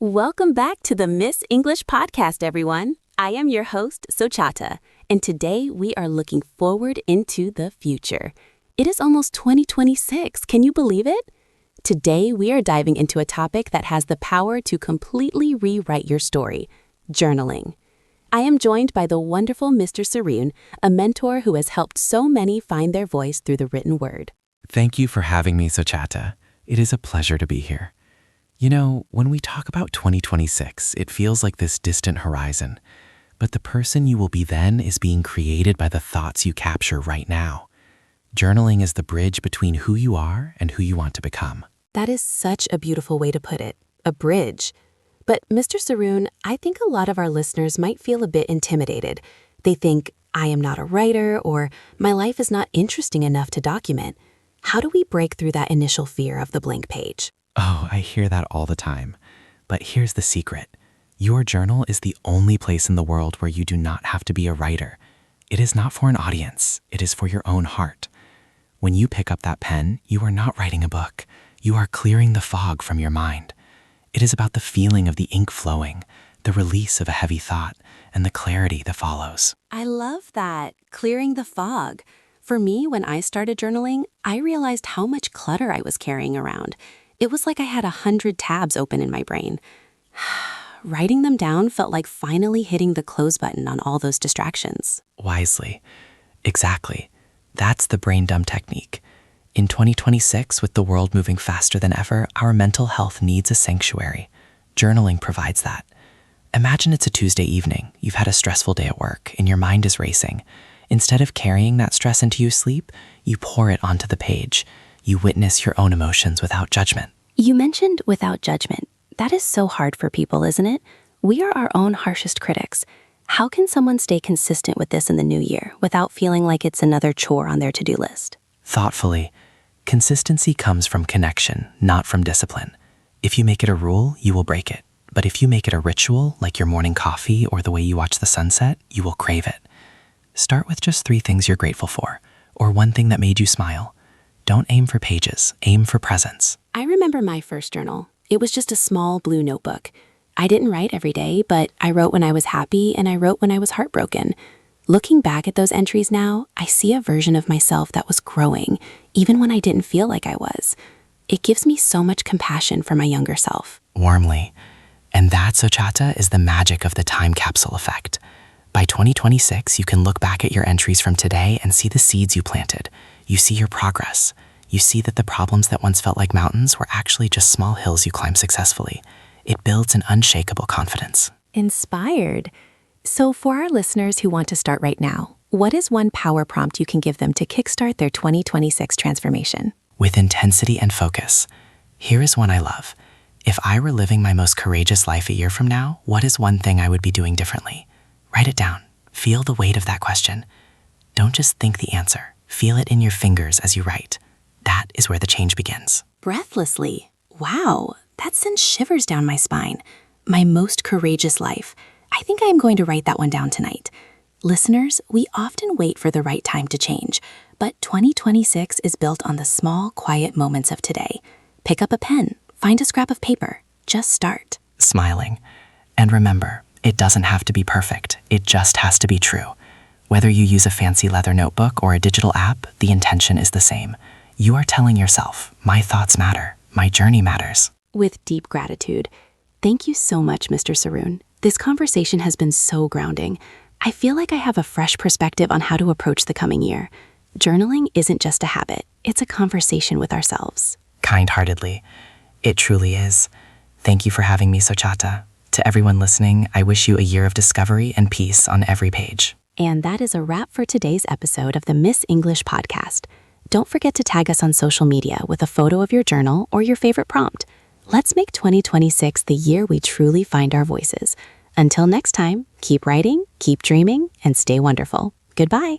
Welcome back to the Miss English Podcast, everyone. I am your host, Sochata, and today we are looking forward into the future. It is almost 2026. Can you believe it? Today we are diving into a topic that has the power to completely rewrite your story, journaling. I am joined by the wonderful Mr. Saroon, a mentor who has helped so many find their voice through the written word. Thank you for having me, Sochata. It is a pleasure to be here. You know, when we talk about 2026, it feels like this distant horizon. But the person you will be then is being created by the thoughts you capture right now. Journaling is the bridge between who you are and who you want to become. That is such a beautiful way to put it, a bridge. But Mr. Saroon, I think a lot of our listeners might feel a bit intimidated. They think, I am not a writer, or my life is not interesting enough to document. How do we break through that initial fear of the blank page? Oh, I hear that all the time. But here's the secret. Your journal is the only place in the world where you do not have to be a writer. It is not for an audience. It is for your own heart. When you pick up that pen, you are not writing a book. You are clearing the fog from your mind. It is about the feeling of the ink flowing, the release of a heavy thought, and the clarity that follows. I love that, clearing the fog. For me, when I started journaling, I realized how much clutter I was carrying around. It was like I had 100 tabs open in my brain. Writing them down felt like finally hitting the close button on all those distractions. Wisely. Exactly. That's the brain dump technique. In 2026, with the world moving faster than ever, our mental health needs a sanctuary. Journaling provides that. Imagine it's a Tuesday evening. You've had a stressful day at work, and your mind is racing. Instead of carrying that stress into your sleep, you pour it onto the page. You witness your own emotions without judgment. You mentioned without judgment. That is so hard for people, isn't it? We are our own harshest critics. How can someone stay consistent with this in the new year without feeling like it's another chore on their to-do list? Thoughtfully. Consistency comes from connection, not from discipline. If you make it a rule, you will break it. But if you make it a ritual, like your morning coffee or the way you watch the sunset, you will crave it. Start with just 3 things you're grateful for, or 1 thing that made you smile. Don't aim for pages, aim for presence. I remember my first journal. It was just a small blue notebook. I didn't write every day, but I wrote when I was happy and I wrote when I was heartbroken. Looking back at those entries now, I see a version of myself that was growing, even when I didn't feel like I was. It gives me so much compassion for my younger self. Warmly. And that, Sochata, is the magic of the time capsule effect. By 2026, you can look back at your entries from today and see the seeds you planted. You see your progress. You see that the problems that once felt like mountains were actually just small hills you climbed successfully. It builds an unshakable confidence. Inspired. So for our listeners who want to start right now, what is one power prompt you can give them to kickstart their 2026 transformation? With intensity and focus. Here is one I love. If I were living my most courageous life a year from now, what is one thing I would be doing differently? Write it down. Feel the weight of that question. Don't just think the answer. Feel it in your fingers as you write. That is where the change begins. Breathlessly. Wow, that sends shivers down my spine. My most courageous life. I think I am going to write that one down tonight. Listeners, we often wait for the right time to change, but 2026 is built on the small, quiet moments of today. Pick up a pen, find a scrap of paper, just start. Smiling. And remember, it doesn't have to be perfect. It just has to be true. Whether you use a fancy leather notebook or a digital app, the intention is the same. You are telling yourself, my thoughts matter, my journey matters. With deep gratitude. Thank you so much, Mr. Saroon. This conversation has been so grounding. I feel like I have a fresh perspective on how to approach the coming year. Journaling isn't just a habit, it's a conversation with ourselves. Kind-heartedly. It truly is. Thank you for having me, Sochata. To everyone listening, I wish you a year of discovery and peace on every page. And that is a wrap for today's episode of the Miss English Podcast. Don't forget to tag us on social media with a photo of your journal or your favorite prompt. Let's make 2026 the year we truly find our voices. Until next time, keep writing, keep dreaming, and stay wonderful. Goodbye.